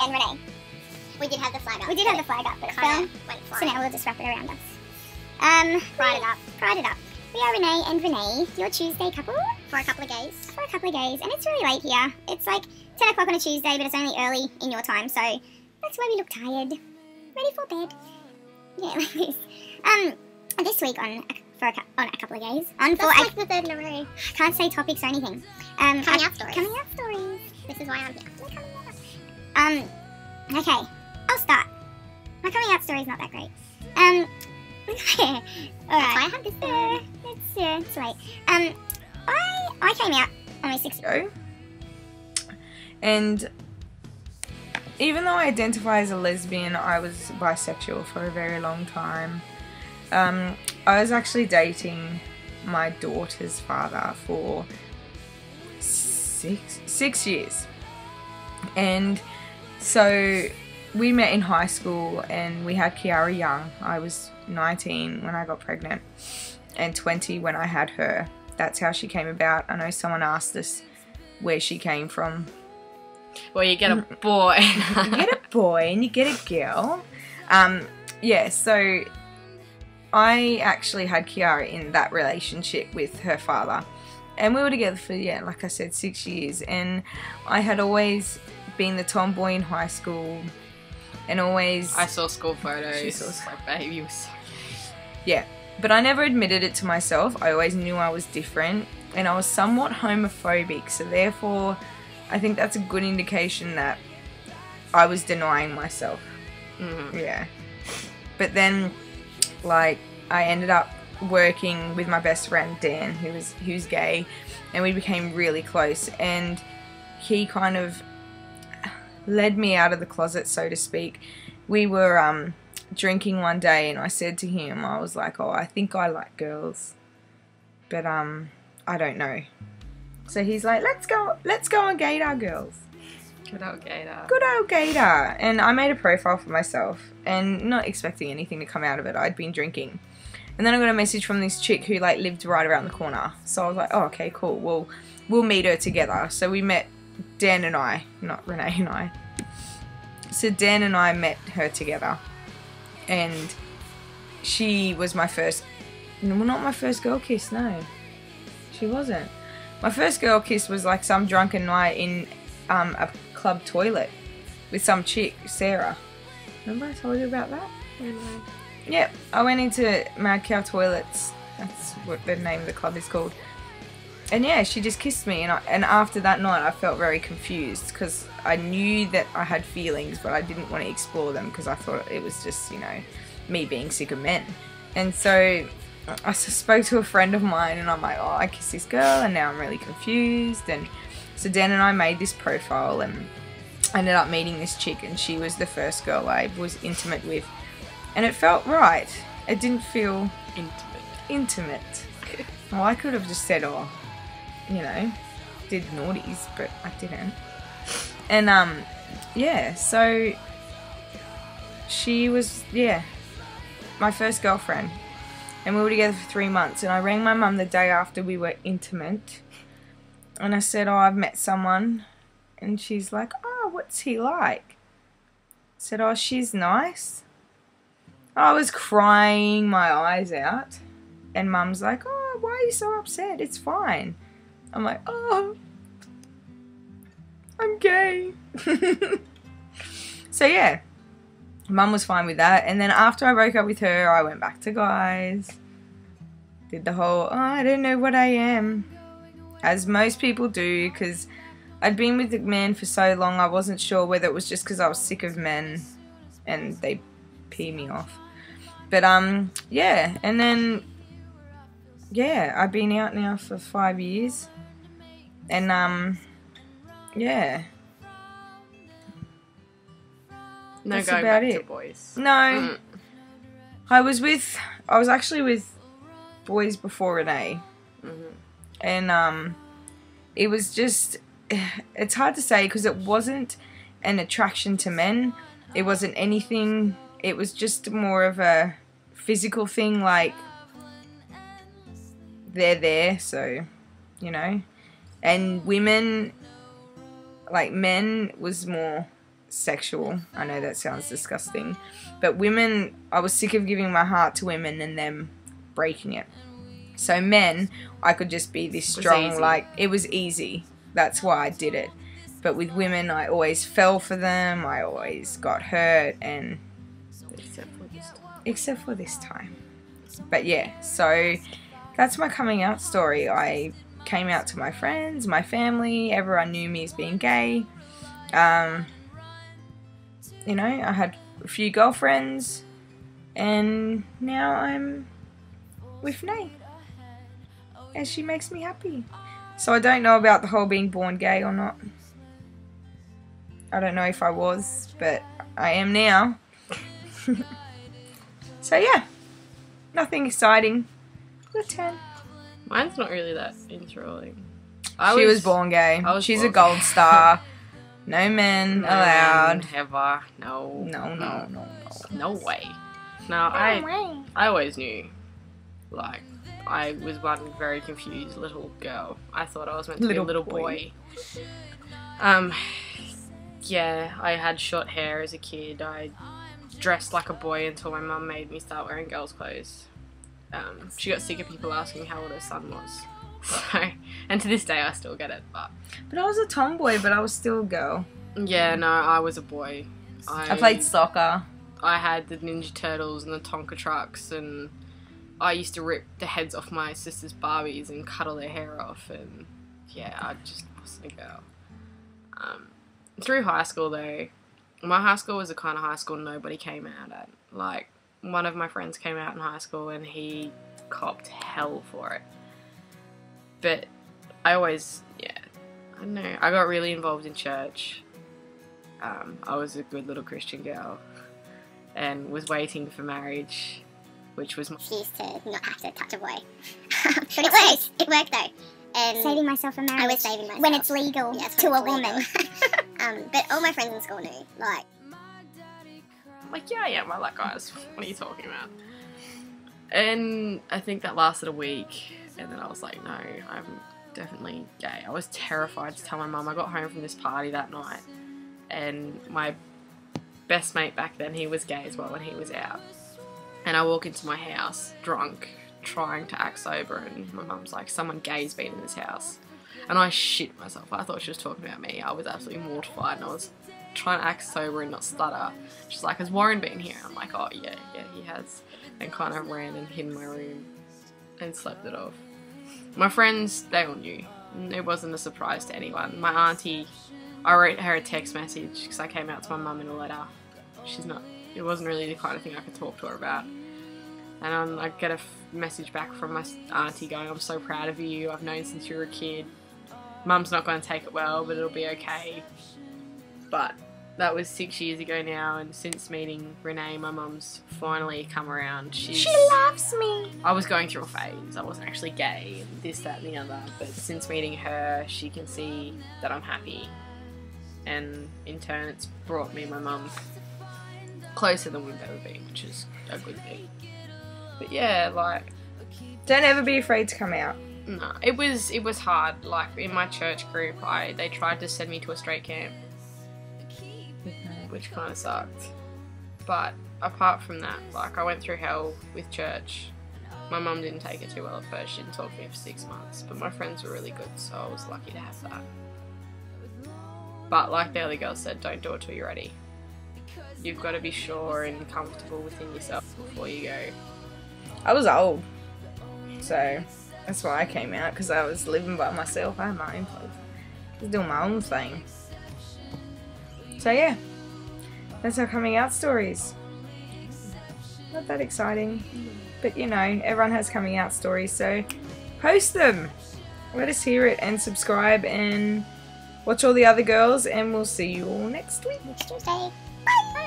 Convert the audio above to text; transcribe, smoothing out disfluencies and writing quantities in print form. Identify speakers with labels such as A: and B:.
A: and Renee.
B: We did have the flag up.
A: We did have the flag up, but it fell.
B: Went
A: So
B: flying.
A: now we'll just wrap it around us.
B: Pride it up.
A: Pride it up. We are Renee and Renee, your Tuesday couple.
B: For a couple of gays.
A: For a couple of days, and it's really late here. It's like 10 o'clock on a Tuesday, but it's only early in your time, so that's why we look tired. Ready for bed. Yeah, like this. This week on a couple of days.
B: That's like the third in a row.
A: Can't say topics or anything.
B: Coming out stories.
A: Coming out stories.
B: This is why I'm here.
A: We're coming out. Okay, I'll start. My coming out story's not that great. Alright.
B: That's why I have this
A: It's late. I came out only 6
C: ago. And even though I identify as a lesbian, I was bisexual for a very long time. I was actually dating my daughter's father for six years. And so we met in high school and we had Kiara young. I was 19 when I got pregnant and 20 when I had her. That's how she came about. I know someone asked us where she came from.
D: Well, you get a boy.
C: You get a boy and you get a girl. Yeah, so I actually had Kiara in that relationship with her father. And we were together for, yeah, like I said, 6 years. And I had always been the tomboy in high school. And always...
D: I saw school photos.
C: She saw school.
D: My baby was so...
C: Yeah. But I never admitted it to myself. I always knew I was different. And I was somewhat homophobic. So therefore, I think that's a good indication that I was denying myself.
D: Mm-hmm.
C: Yeah. But then, like, I ended up working with my best friend Dan, who's gay, and we became really close. And he kind of led me out of the closet, so to speak. We were drinking one day, and I said to him, I was like, "Oh, I think I like girls, but I don't know." So he's like, "Let's go on gaydar, girls."
D: Good old gator.
C: Good old gaydar. And I made a profile for myself, and not expecting anything to come out of it. I'd been drinking. And then I got a message from this chick who, like, lived right around the corner. So I was like, oh, okay, cool. Well, we'll meet her together. So we met Dan and I, not Renee and I. So Dan and I met her together. And she was my first, well, not my first girl kiss, no. She wasn't. My first girl kiss was, like, some drunken night in a club toilet with some chick, Sarah. Remember I told you about that? Yep, I went into Mad Cow Toilets. That's what the name of the club is called. And yeah, she just kissed me, and after that night I felt very confused because I knew that I had feelings, but I didn't want to explore them because I thought it was just, you know, me being sick of men. And so I spoke to a friend of mine, and I'm like, oh, I kissed this girl, and now I'm really confused. And so Dan and I made this profile, and I ended up meeting this chick, and she was the first girl I was intimate with. And it felt right. It didn't feel intimate. Well, I could have just said, oh, you know, did naughties, but I didn't. And, yeah, so she was, yeah, my first girlfriend. And we were together for 3 months. And I rang my mum the day after we were intimate. And I said, oh, I've met someone. And she's like, oh, what's he like? I said, oh, she's nice. I was crying my eyes out, and Mum's like, oh, why are you so upset? It's fine. I'm like, oh, I'm gay. So yeah, Mum was fine with that. And then after I broke up with her, I went back to guys. Did the whole, oh, I don't know what I am. As most people do, because I'd been with the men for so long, I wasn't sure whether it was just because I was sick of men and they pee me off. But, yeah, and then, yeah, I've been out now for 5 years, and, yeah.
D: No
C: That's
D: going
C: about
D: back
C: it.
D: to boys.
C: No, I was actually with boys before RENE'E, and, it was just, it's hard to say because it wasn't an attraction to men, it wasn't anything. It was just more of a physical thing, like, they're there, so, you know. And women, like men, was more sexual. I know that sounds disgusting. But women, I was sick of giving my heart to women and them breaking it. So men, I could just be this strong, like, it was easy. That's why I did it. But with women, I always fell for them. I always got hurt, and except for this time. But yeah, so that's my coming out story. I came out to my friends, my family. Everyone knew me as being gay. You know, I had a few girlfriends, and now I'm with RENE'E, and she makes me happy. So I don't know about the whole being born gay or not. I don't know if I was, but I am now. So yeah, nothing exciting. Good 10.
D: Mine's not really that enthralling.
C: She was born gay. She's a gold star. No men allowed.
D: Ever. No.
C: No.
D: No way. No, I always knew. Like, I was one very confused little girl. I thought I was meant to be a little boy. Yeah, I had short hair as a kid. I dressed like a boy until my mum made me start wearing girls' clothes. She got sick of people asking how old her son was. So, and to this day I still get it. But
C: I was a tomboy, but I was still a girl.
D: Yeah, no, I was a boy.
C: I played soccer.
D: I had the Ninja Turtles and the Tonka trucks, and I used to rip the heads off my sister's Barbies and cut all their hair off, and yeah, I just wasn't a girl. Through high school though, my high school was the kind of high school nobody came out at. Like, one of my friends came out in high school and he copped hell for it. But I always, I don't know, I got really involved in church. I was a good little Christian girl and was waiting for marriage, which was
B: She used to not have to touch a boy. But it worked. It worked though. And
A: saving myself from marriage.
B: I was saving myself.
A: When it's legal to a woman.
B: But all my friends in school knew. Like,
D: yeah, I like guys. What are you talking about? And I think that lasted a week, and then I was like, no, I'm definitely gay. I was terrified to tell my mum. I got home from this party that night, and my best mate back then, he was gay as well when he was out. And I walk into my house drunk, trying to act sober, and my mum's like, someone gay's been in this house. And I shit myself. I thought she was talking about me. I was absolutely mortified, and I was trying to act sober and not stutter. She's like, has Warren been here? I'm like, oh yeah, he has. And kind of ran and hid in my room and slept it off. My friends, they all knew. It wasn't a surprise to anyone. My auntie, I wrote her a text message because I came out to my mum in a letter. It wasn't really the kind of thing I could talk to her about. And I get a message back from my auntie going, I'm so proud of you. I've known since you were a kid. Mum's not going to take it well, but it'll be okay. But that was 6 years ago now, and since meeting RENE'E, my mum's finally come around.
A: She loves me.
D: I was going through a phase. I wasn't actually gay, and this, that, and the other. But since meeting her, she can see that I'm happy. And in turn, it's brought me and my mum closer than we've ever been, which is a good thing. But yeah, like,
C: don't ever be afraid to come out.
D: No, it was hard. Like, in my church group, they tried to send me to a straight camp, which kind of sucked. But apart from that, like, I went through hell with church. My mum didn't take it too well at first. She didn't talk to me for 6 months, but my friends were really good, so I was lucky to have that. But like the other girl said, don't do it till you're ready. You've got to be sure and comfortable within yourself before you go.
C: I was old, so that's why I came out, because I was living by myself. I had my own place. I was doing my own thing. So yeah, that's our coming out stories. Not that exciting, but you know, everyone has coming out stories, so post them. Let us hear it, and subscribe and watch all the other girls, and we'll see you all next week.
B: next Tuesday. Bye!